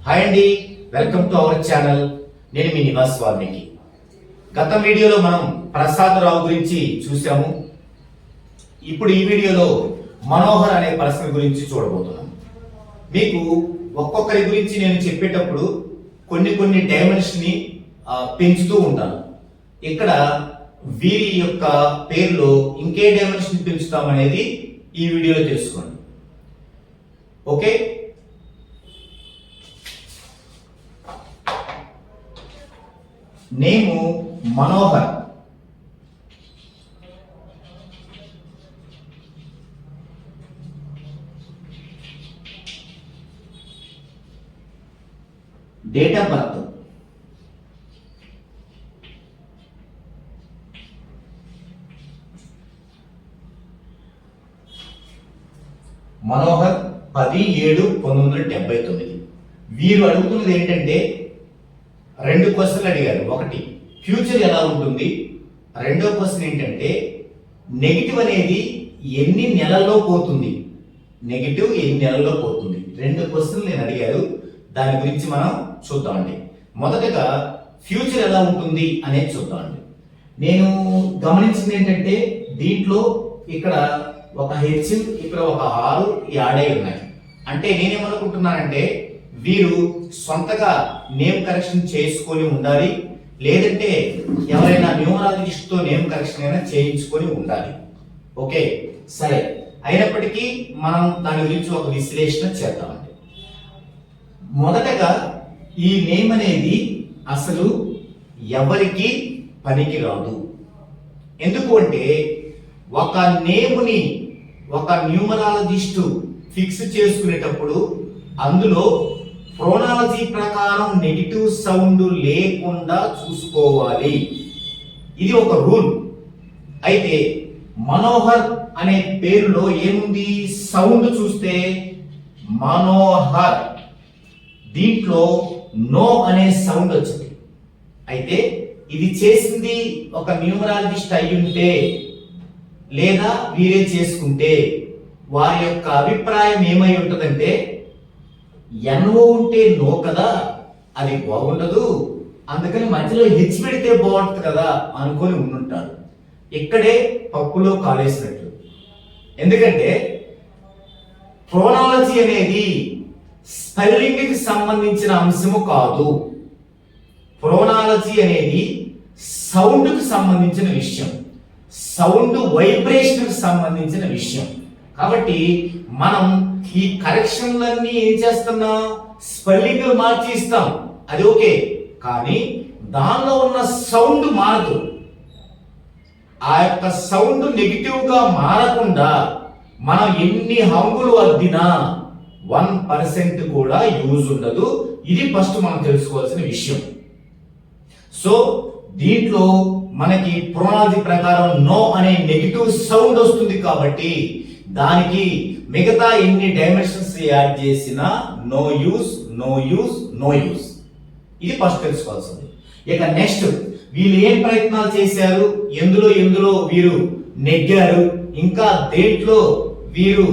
Hi అండి, welcome to our channel. నేను మీ నివాస్ వాల్మీకి. గత వీడియోలో మనం ప్రసాద్ రావు గురించి చూసాము. ఇప్పుడు ఈ వీడియోలో మనోహర్ అనే పర్సన్ గురించి చూడబోతున్నాం. మీకు ఒక్కొక్కరి గురించి నేను చెప్పేటప్పుడు కొన్ని డైమెన్షన్ ని పెంచుతూ ఉంటాను. ఇక్కడ వీరి యొక్క పేరులో ఇంకే డైమెన్షన్ పెంచుతాం అనేది ఈ వీడియోలో తెలుసుకోండి. Okay, name Manohar. Date of birth Manohar 10/7/1979. వీరు అడుగుతున్నది ఏంటంటే రెండు క్వశ్చన్లు అడిగారు. ఒకటి, ఫ్యూచర్ ఎలా ఉంటుంది. రెండో క్వశ్చన్ ఏంటంటే నెగిటివ్ అనేది ఎన్ని నెలల్లో పోతుంది. నెగిటివ్ ఎన్ని నెలల్లో పోతుంది. రెండు క్వశ్చన్లు నేను అడిగారు. దాని గురించి మనం చూద్దామండి. మొదటగా ఫ్యూచర్ ఎలా ఉంటుంది అనేది చూద్దామండి. నేను గమనించింది ఏంటంటే దీంట్లో ఇక్కడ ఒక హెచ్, ఇక్కడ ఒక ఆరు యాడ్ అయి ఉన్నాయి. అంటే నేనేమనుకుంటున్నానంటే వీరు సొంతగా నేమ్ కరెక్షన్ చేసుకొని ఉండాలి, లేదంటే ఎవరైనా న్యూమరాలజిస్ట్ తో నేమ్ కరెక్షన్ అయినా చేయించుకొని ఉండాలి. ఓకే, సరే. అయినప్పటికీ మనం దాని గురించి ఒక విశ్లేషణ చేద్దామండి. మొదటగా ఈ నేమ్ అనేది అసలు ఎవరికి పనికి రాదు. ఎందుకు అంటే ఒక నేమ్ని ఒక న్యూమరాలజిస్ట్ ఫిక్స్ చేసుకునేటప్పుడు అందులో ప్రోనాలజీ ప్రకారం నెగిటివ్ సౌండ్ లేకుండా చూసుకోవాలి. ఇది ఒక రూల్. అయితే మనోహర్ అనే పేరులో ఏముంది? సౌండ్ చూస్తే మనోహర్, దీంట్లో నో అనే సౌండ్ వచ్చింది. అయితే ఇది చేసింది ఒక న్యూమరాలజిస్ట్ అయి ఉంటే లేదా వీరే చేసుకుంటే వారి యొక్క అభిప్రాయం ఏమై ఉంటుందంటే ఎన్ఓ ఉంటే నో కదా, అది బాగుండదు, అందుకని మధ్యలో హెచ్ పెడితే బాగుంటుంది కదా అనుకొని ఉండుంటారు. ఇక్కడే పప్పులో కాలేసినట్లు. ఎందుకంటే ప్రోనాలజీ అనేది స్పెల్లింగ్ కి సంబంధించిన అంశము కాదు. ప్రోనాలజీ అనేది సౌండ్ కి సంబంధించిన విషయం, సౌండ్ వైబ్రేషన్ కి సంబంధించిన విషయం. కాబట్టి మనం ఈ కరెక్షన్లన్నీ ఏం చేస్తున్నాం? స్పెల్లింగ్ మార్చి ఇస్తాం, అది ఓకే. కానీ దానిలో ఉన్న సౌండ్ మారదు. ఆ యొక్క సౌండ్ నెగిటివ్ గా మారకుండా మనం ఎన్ని హంగులు అద్దినా 1% కూడా యూజ్ ఉండదు. ఇది ఫస్ట్ మనం తెలుసుకోవాల్సిన విషయం. సో దీంట్లో మనకి ప్రోనాలజీ ప్రకారం నో అనే నెగిటివ్ సౌండ్ వస్తుంది కాబట్టి దానికి మిగతా ఎన్ని డైమెన్షన్స్ యాడ్ చేసినా no use, no use, no use. ఇది ఫస్ట్ తెలుసుకోవాల్సింది. ఇక నెక్స్ట్, వీళ్ళు ఏం ప్రయత్నాలు చేశారు, ఎందులో వీరు నెగ్గారు, ఇంకా దేంట్లో వీరు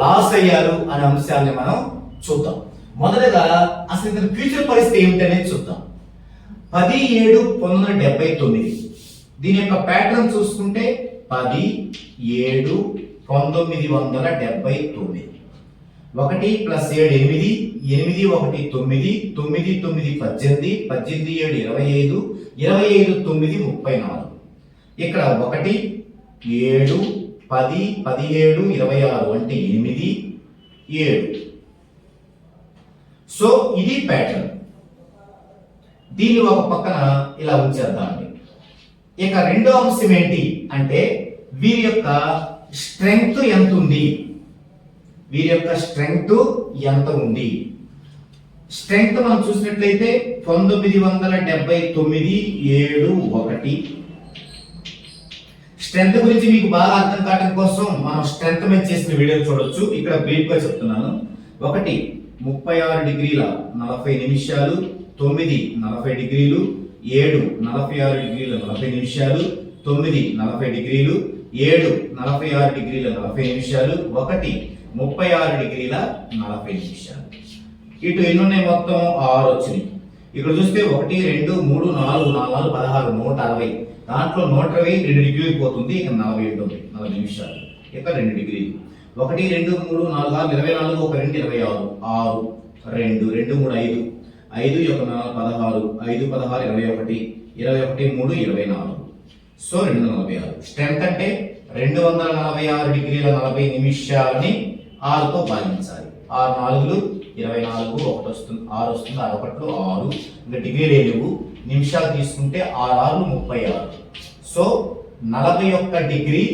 లాస్ అయ్యారు అనే అంశాన్ని మనం చూద్దాం. మొదటగా అసలు ఇతని ఫ్యూచర్ పరిస్థితి ఏమిటనేది చూద్దాం. 10/7/1979. దీని యొక్క ప్యాటర్న్ చూసుకుంటే 10/7/1979. 1 + 7 8, 8 1 9, 9 9 18, 18 7 25, 25 9 34. ఇక్కడ 1 7 10 17 26 అంటే 8 7. సో ఇది ప్యాటర్న్. దీన్ని ఒక పక్కన ఇలా ఉంచేద్దామండి. ఇక రెండో అంశం ఏంటి అంటే వీరి యొక్క స్ట్రెంగ్త్ ఎంత ఉంది. వీరి యొక్క స్ట్రెంగ్త్ ఎంత ఉంది. స్ట్రెంగ్త్ మనం చూసినట్లయితే 1979/7/1. స్ట్రెంగ్త్ గురించి మీకు బాగా అర్థం కావడం కోసం మనం స్ట్రెంగ్త్ మీద చేసిన వీడియో చూడొచ్చు. ఇక్కడ బ్రీఫ్ గా చెప్తున్నాను. 1 36 డిగ్రీల 40 నిమిషాలు, 9 40 డిగ్రీలు, 7 46 డిగ్రీల 40 నిమిషాలు, 9 40 డిగ్రీలు, 7 46 డిగ్రీల 40 నిమిషాలు, 1 36 డిగ్రీల 40 నిమిషాలు. ఇటు ఎన్ని ఉన్నాయి మొత్తం 6 వచ్చినాయి. ఇక్కడ చూస్తే 1 2 3 4 4 16 160. దాంట్లో 120 2 డిగ్రీలు పోతుంది. ఇక 40 ఉంటుంది, 40 నిమిషాలు. ఇక్కడ 2 డిగ్రీలు. 1 2 3 4 6 24 1 2 26 6 2 2 3 5 5 1 4 16 5 16 21 21 3 24. సో 246. స్ట్రెంత్ అంటే 246 డిగ్రీల 40 నిమిషాలని 6తో భాగించాలి. 6 4 24 1 వస్తుంది, 6 వస్తుంది, 6 1 6. ఇంకా డిగ్రీ లేవు, నిమిషాలు తీసుకుంటే 6 6 36. సో 41 డిగ్రీ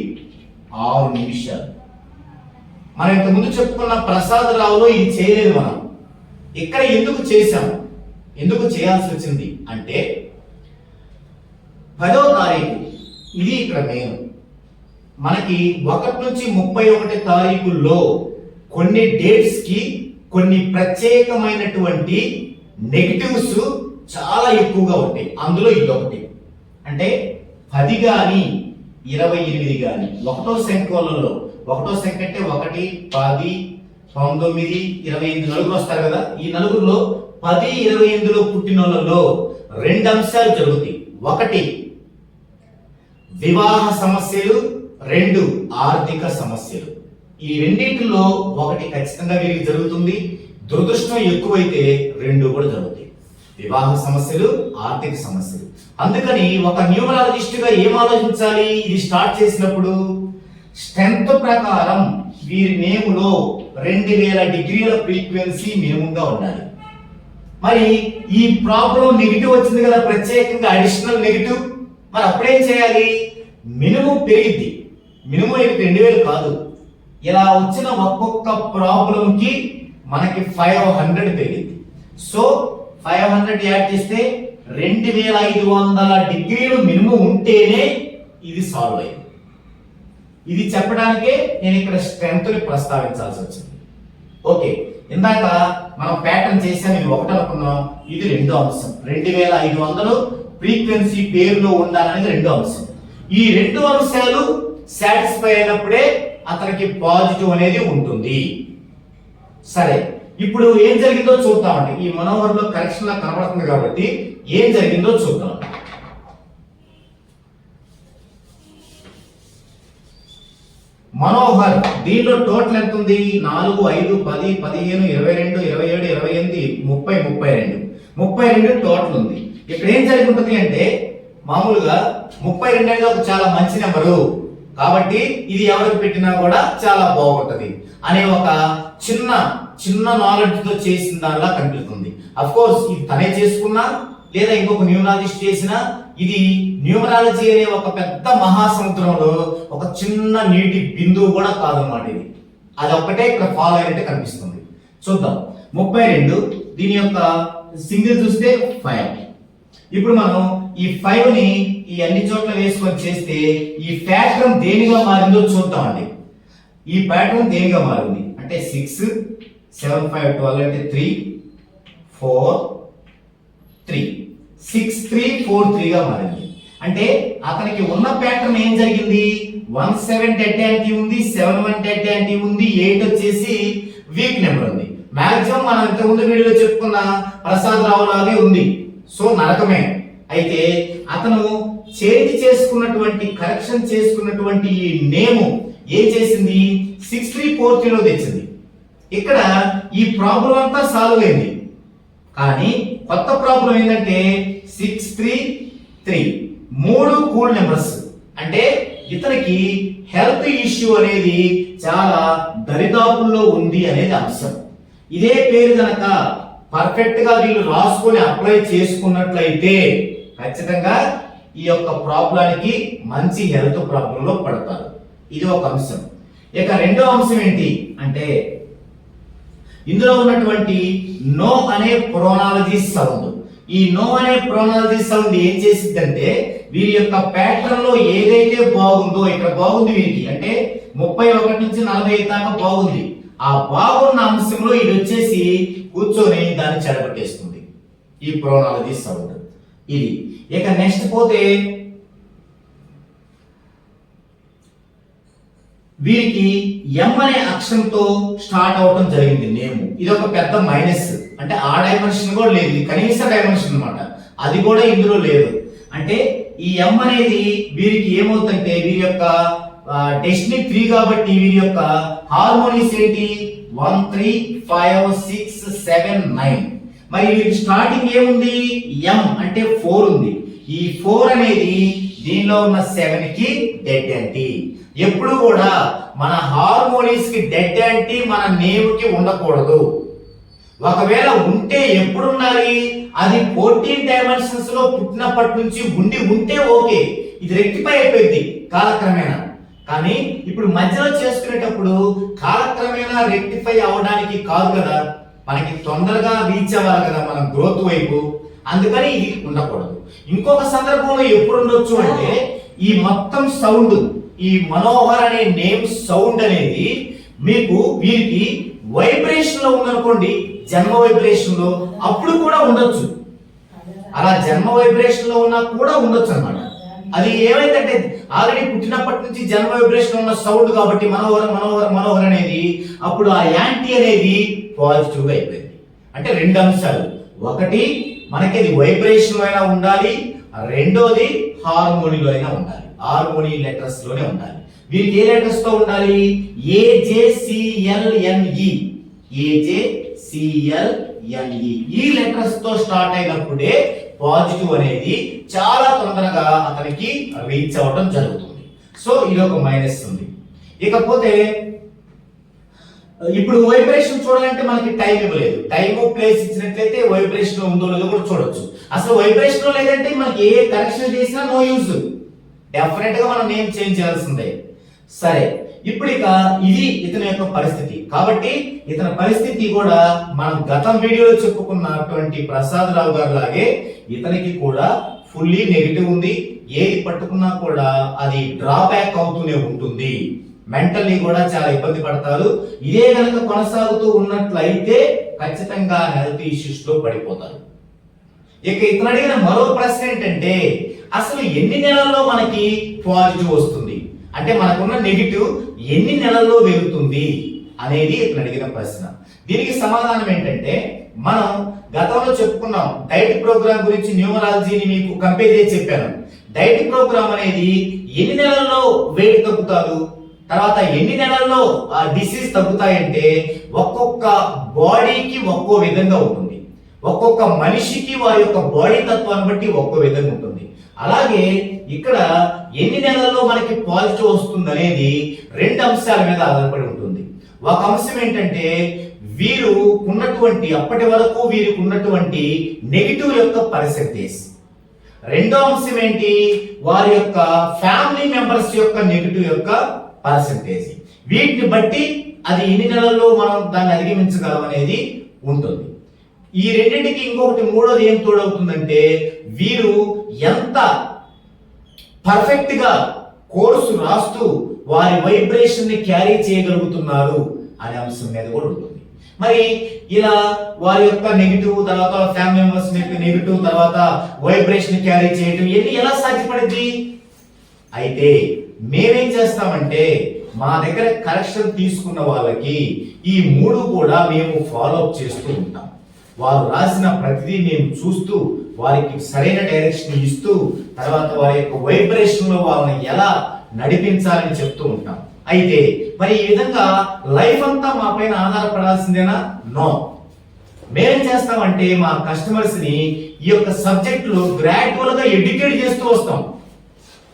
6 నిమిషాలు. మనం ఇంతకుముందు చెప్పుకున్న ప్రసాద్ రావులో ఇది చేయలేదు. మనం ఇక్కడ ఎందుకు చేశాము, ఎందుకు చేయాల్సి వచ్చింది అంటే 10వ తారీఖు ఇది ఇక్కడ మెయిన్. మనకి 1 నుంచి 31 తారీఖుల్లో కొన్ని డేట్స్ కి కొన్ని ప్రత్యేకమైనటువంటి నెగటివ్స్ చాలా ఎక్కువగా ఉంటాయి. అందులో ఇది ఒకటి. అంటే 10 కానీ 28 కానీ ఒకటో సంఖ్యలలో, ఒకటో సంఖ్య అంటే 1 10 19 25 నలుగురు వస్తారు కదా. ఈ నలుగురులో 10 28లో పుట్టిన వాళ్ళలో 2 అంశాలు జరుగుతాయి. 1 వివాహ సమస్యలు, 2 ఆర్థిక సమస్యలు. ఈ రెండింటిలో 1 ఖచ్చితంగా వీరికి జరుగుతుంది. దురదృష్టం ఎక్కువైతే 2 కూడా జరుగుతాయి, వివాహ సమస్యలు, ఆర్థిక సమస్యలు. అందుకని ఒక న్యూమరాలజిస్ట్ గా ఏం ఆలోచించాలి ఇది స్టార్ట్ చేసినప్పుడు? స్ట్రెంత్ ప్రకారం వీరి నేములో 2000 డిగ్రీల ఫ్రీక్వెన్సీ మినిమం గా ఉండాలి. మరి ఈ ప్రాబ్లం నెగిటివ్ వచ్చింది కదా, ప్రత్యేకంగా అడిషనల్ నెగిటివ్. మరి అప్పుడేం చేయాలి? మినిమం పెరిగిద్ది. మినిమం 2000 కాదు, ఇలా వచ్చిన ఒక్కొక్క ప్రాబ్లం కి మనకి 500 పెరిగింది. సో 500 యాడ్ చేస్తే 2500 డిగ్రీలు మినిమం ఉంటేనే ఇది సాల్వ్ అయింది. ఇది చెప్పడానికే నేను ఇక్కడ స్ట్రెంత్ ని ప్రస్తావించాల్సి వచ్చింది. ఓకే, ఇందాక మనం ప్యాటర్న్ చేసాం, ఇది 1 అనుకున్నాం, ఇది 2వ అంశం. 2500 ఫ్రీక్వెన్సీ పేరులో ఉండాలనేది 2వ అంశం. ఈ 2 అంశాలు సాటిస్ఫై అయినప్పుడే అతనికి పాజిటివ్ అనేది ఉంటుంది. సరే, ఇప్పుడు ఏం జరిగిందో చూద్దామండి. ఈ మనోహర్లో కరెక్షన్ లా కనబడుతుంది కాబట్టి ఏం జరిగిందో చూద్దాం. మనోహర్ దీనిలో టోటల్ ఎంత ఉంది? 4 5 10 15 22 27 28 30 32 టోటల్ ఉంది. ఇక్కడ ఏం జరిగి ఉంటుంది అంటే మామూలుగా 32 అనేది ఒక చాలా మంచి నెంబరు కాబట్టి ఇది ఎవరికి పెట్టినా కూడా చాలా బాగుంటది అనే ఒక చిన్న నాలెడ్జ్ తో చేసిన దానిలా కనిపిస్తుంది. అఫ్ కోర్స్ ఇది తనే చేసుకున్నా లేదా ఇంకొక న్యూమరాలజిస్ట్ చేసినా, ఇది న్యూమరాలజీ అనే ఒక పెద్ద మహాసముద్రంలో ఒక చిన్న నీటి బిందువు కూడా కాదన్నమాట. ఇది అది ఒక్కటే ఇక్కడ ఫాలో అయినట్టు కనిపిస్తుంది. చూద్దాం. 32 దీని యొక్క సింగిల్ చూస్తే 5. ఇప్పుడు మనం ఈ 5 ని ఈ అన్ని చోట్ల వేసుకొని చేస్తే ఈ ప్యాటర్న్ దేనిగా మారిందో చూద్దామండి. ఈ ప్యాటర్న్ దేనిగా మారింది అంటే 6 7 5 12 అంటే 3 4 3 6 3 4 3 గా మారింది. అంటే అతనికి ఉన్న ప్యాటర్న్ ఏం జరిగింది? 1 7 డెడ్ యాంటీ ఉంది, 7 1 డెడ్ యాంటీ ఉంది, 8 వచ్చేసి వీక్ నెంబర్ ఉంది. మాక్సిమం మనం ఇంతకుముందు వీడియోలో చెప్పుకున్న ప్రసాద్ రావు లాగే ఉంది. సో నరకమే. అయితే అతను చేంజ్ చేసుకున్నటువంటి కరెక్షన్ చేసుకున్నటువంటి ఈ నేమ్ ఏం చేసింది? 6343 లో తెచ్చింది. ఇక్కడ ఈ ప్రాబ్లం అంతా సాల్వ్ అయింది. కానీ కొత్త ప్రాబ్లం ఏంటంటే 633 3 కూల్ నెంబర్స్. అంటే ఇతనికి హెల్త్ ఇష్యూ అనేది చాలా దరిదాపుల్లో ఉంది అనేది అంశం. ఇదే పేరు గనక పర్ఫెక్ట్ గా వీళ్ళు రాసుకొని అప్లై చేసుకున్నట్లయితే ఖచ్చితంగా ఈ యొక్క ప్రాబ్లానికి మంచి హెల్త్ ప్రాబ్లం లో పడతారు. ఇది ఒక అంశం. ఇక 2వ అంశం ఏంటి అంటే ఇందులో ఉన్నటువంటి నో అనే ప్రోనాలజీ సౌండ్. ఈ నో అనే ప్రోనాలజీ సౌండ్ ఏం చేసిందంటే వీరి యొక్క ప్యాటర్న్ లో ఏదైతే బాగుందో, ఇక్కడ బాగుంది వీరికి అంటే 31 నుంచి 45 దాకా బాగుంది. ఆ బాగున్న అంశంలో ఇది వచ్చేసి కూర్చొని దాన్ని చెడగొట్టేస్తుంది ఈ ప్రోనాలజీ సౌండ్. ఇది ఇక నెక్స్ట్ పోతే వీరికి ఎం అనే అక్షరంతో స్టార్ట్ అవడం జరిగింది నేమ్. ఇది ఒక పెద్ద మైనస్, అంటే ఆ డైమెన్షన్ కూడా లేదు, ఇది కనీస డైమెన్షన్ అన్నమాట, అది కూడా ఇందులో లేదు. అంటే ఈ ఎం అనేది వీరికి ఏమవుతుందంటే వీరి యొక్క డెస్టినీ 3 కాబట్టి వీరి యొక్క హార్మోనీస్ ఏంటి 1 3 5 6 7 9. మరి వీరికి స్టార్టింగ్ ఏముంది ఎం అంటే 4 ఉంది. ఈ 4 అనేది దీనిలో ఉన్న 7 కి డెడ్ యాంటీ. ఎప్పుడు కూడా మన హార్మోనీస్ కి డెడ్ యాంటీ మన నేమ్ కి ఉండకూడదు. ఒకవేళ ఉంటే ఎప్పుడు ఉండాలి, అది 14 డైమెన్షన్స్ లో పుట్టినప్పటి నుంచి ఉంటే ఓకే, ఇది రెక్టిఫై అయిపోయింది కాలక్రమేణా. కానీ ఇప్పుడు మధ్యలో చేసుకునేటప్పుడు కాలక్రమేణా రెక్టిఫై అవడానికి కాదు కదా, మనకి తొందరగా రీచ్ అవ్వాలి కదా మనం గ్రోత్ వైపు, అందుకని ఇది ఉండకూడదు. ఇంకొక సందర్భంలో ఎప్పుడు ఉండొచ్చు అంటే ఈ మొత్తం సౌండ్, ఈ మనోహర్ అనే నేమ్ సౌండ్ అనేది మీకు వీరికి వైబ్రేషన్ లో ఉందనుకోండి, జన్మ వైబ్రేషన్ లో, అప్పుడు కూడా ఉండొచ్చు. అలా జన్మ వైబ్రేషన్ లో ఉన్నా కూడా ఉండొచ్చు అన్నమాట. అది ఏమైందంటే ఆల్రెడీ పుట్టినప్పటి నుంచి జన్మ వైబ్రేషన్ ఉన్న సౌండ్ కాబట్టి మనోహర్ మనోహర్ మనోహర్ అనేది, అప్పుడు ఆ యాంటీ అనేది పాజిటివ్ గా అయిపోయింది. అంటే 2 అంశాలు, ఒకటి మనకి అది వైబ్రేషన్ అయినా ఉండాలి, రెండోది హార్మోనీలో అయినా ఉండాలి, హార్మోనీ లెటర్స్ లోనే ఉండాలి. వీరికి ఏ లెటర్స్ తో ఉండాలి, AJCLNE, AJCLNE ఈ లెటర్స్ తో స్టార్ట్ అయినప్పుడే పాజిటివ్ అనేది చాలా తొందరగా అతనికి రీచ్ అవ్వడం జరుగుతుంది. సో ఇది ఒక మైనస్ ఉంది. ఇకపోతే ఇప్పుడు వైబ్రేషన్ చూడాలంటే మనకి టైం ఇవ్వలేదు, టైం ప్లేస్ ఇచ్చినట్లయితే వైబ్రేషన్ ఉందో లేదో కూడా చూడొచ్చు. అసలు వైబ్రేషన్ లో లేదంటే మనకి ఏ కరెక్షన్ చేసినా నో యూజ్, డెఫినెట్ గా మనం నేమ్ చేంజ్ చేయాల్సిందే. సరే, ఇప్పుడు ఇక ఇది ఇతని యొక్క పరిస్థితి. కాబట్టి ఇతని పరిస్థితి కూడా మనం గత వీడియోలో చెప్పుకున్నటువంటి ప్రసాద్ రావు గారు లాగే ఇతనికి కూడా ఫుల్లీ నెగిటివ్ ఉంది. ఏది పట్టుకున్నా కూడా అది డ్రాబ్యాక్ అవుతూనే ఉంటుంది. మెంటల్లీ కూడా చాలా ఇబ్బంది పడతారు. ఇదే కనుక కొనసాగుతూ ఉన్నట్లయితే ఖచ్చితంగా హెల్త్ ఇష్యూస్ లో పడిపోతారు. ఇక ఇతను అడిగిన మరో ప్రశ్న ఏంటంటే అసలు ఎన్ని నెలల్లో మనకి పాజిటివ్ వస్తుంది, అంటే మనకున్న నెగిటివ్ ఎన్ని నెలల్లో వెళ్తుంది అనేది ఇతను అడిగిన ప్రశ్న. దీనికి సమాధానం ఏంటంటే మనం గతంలో చెప్పుకున్నాం, డైట్ ప్రోగ్రామ్ గురించి న్యూమరాలజీని మీకు కంపేర్ చేసి చెప్పాను. డైట్ ప్రోగ్రామ్ అనేది ఎన్ని నెలల్లో వెయిట్ తగ్గుతారు, తర్వాత ఎన్ని నెలల్లో ఆ డిసీజ్ తగ్గుతాయంటే ఒక్కొక్క బాడీకి ఒక్కో విధంగా ఉంటుంది, ఒక్కొక్క మనిషికి వారి యొక్క బాడీ తత్వాన్ని బట్టి ఒక్కో విధంగా ఉంటుంది. అలాగే ఇక్కడ ఎన్ని నెలల్లో మనకి పాజిటివ్ వస్తుంది అనేది 2 అంశాల మీద ఆధారపడి ఉంటుంది. ఒక అంశం ఏంటంటే వీరు ఉన్నటువంటి అప్పటి వరకు వీరికి ఉన్నటువంటి నెగిటివ్ యొక్క పర్సెంటేజ్. రెండో అంశం ఏంటి, వారి యొక్క ఫ్యామిలీ మెంబర్స్ యొక్క నెగిటివ్ యొక్క పర్సెంటేజ్. వీటిని బట్టి అది ఎన్ని నెలల్లో మనం దాన్ని అధిగమించగలం అనేది ఉంటుంది. ఈ రెండింటికి ఇంకొకటి మూడోది ఏం తోడవుతుందంటే వీరు ఎంత పర్ఫెక్ట్ గా కోర్సు రాస్తూ వారి వైబ్రేషన్ ని క్యారీ చేయగలుగుతున్నారు అనే అంశం మీద కూడా ఉంటుంది. మరి ఇలా వారి యొక్క నెగిటివ్, తర్వాత ఫ్యామిలీ మెంబర్స్ నెగిటివ్, తర్వాత వైబ్రేషన్ క్యారీ చేయడం ఇవన్నీ ఎలా సాధ్యపడింది? అయితే మేమేం చేస్తామంటే మా దగ్గర కరెక్షన్ తీసుకున్న వాళ్ళకి ఈ 3 కూడా మేము ఫాలో అప్ చేస్తూ ఉంటాం. వారు రాసిన ప్రతిదీ మేము చూస్తూ వారికి సరైన డైరెక్షన్ ఇస్తూ తర్వాత వారి యొక్క వైబ్రేషన్ లో వాళ్ళని ఎలా నడిపించాలని చెప్తూ ఉంటాం. అయితే మరి ఈ విధంగా లైఫ్ అంతా మా పైన ఆధారపడాల్సిందేనా? నో. మేమేం చేస్తామంటే మా కస్టమర్స్ ని ఈ యొక్క సబ్జెక్ట్ లో గ్రాడ్యువల్ గా ఎడ్యుకేట్ చేస్తూ వస్తాం.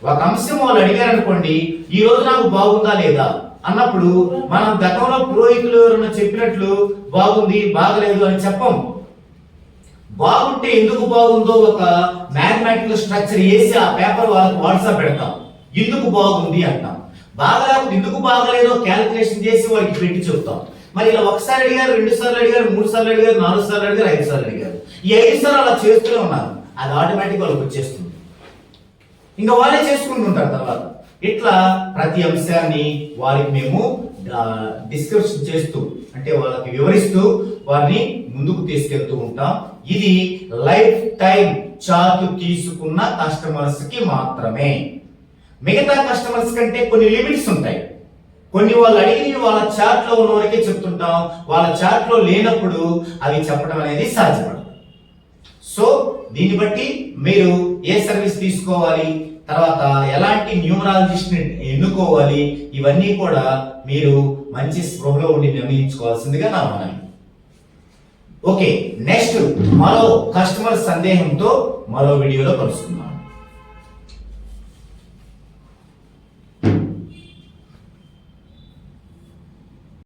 ఒక అంశం వాళ్ళు అడిగారు అనుకోండి, ఈ రోజు నాకు బాగుందా లేదా అన్నప్పుడు మనం గతంలో పురోహితులు ఎవరైనా చెప్పినట్లు బాగుంది బాగలేదు అని చెప్పం. బాగుంటే ఎందుకు బాగుందో ఒక మ్యాథమెటికల్ స్ట్రక్చర్ వేసి ఆ పేపర్ వాళ్ళకి వాట్సాప్ పెడతాం, ఎందుకు బాగుంది అంటాం. బాగలేకపోతే ఎందుకు బాగలేదో క్యాలిక్యులేషన్ చేసి వాడికి పెట్టి చెప్తాం. మరి ఇలా ఒకసారి అడిగారు, 2 సార్లు అడిగారు, 3 సార్లు అడిగారు, 4 సార్లు అడిగారు, 5 సార్లు అడిగారు. ఈ 5 సార్లు అలా చేస్తూనే ఉన్నారు, అది ఆటోమేటిక్ వాళ్ళకి వచ్చేస్తుంది, ఇంకా వాళ్ళే చేసుకుంటుంటారు తర్వాత. ఇట్లా ప్రతి అంశాన్ని వారికి మేము డిస్కషన్ చేస్తూ అంటే వాళ్ళకి వివరిస్తూ వారిని ముందుకు తీసుకెళ్తూ ఉంటాం. ఇది లైఫ్ టైం చార్ట్ తీసుకున్న కస్టమర్స్ కి మాత్రమే. మిగతా కస్టమర్స్ కంటే కొన్ని లిమిట్స్ ఉంటాయి, కొన్ని వాళ్ళు అడిగినవి వాళ్ళ చార్ట్ లో ఉన్న వరకే చెప్తుంటాం, వాళ్ళ చార్ట్ లో లేనప్పుడు అవి చెప్పడం అనేది సాధ్యపడదు. సో దీన్ని బట్టి మీరు ఏ సర్వీస్ తీసుకోవాలి, తర్వాత ఎలాంటి న్యూమరాలజిస్ట్ ని ఎన్నుకోవాలి, ఇవన్నీ కూడా మీరు మంచి స్పృహలో ఉండి నిర్ణయించుకోవాల్సిందిగా నా మనవి. ఓకే, నెక్స్ట్ మరో కస్టమర్ సందేహంతో మరో వీడియోలో కలుసుకుందాం.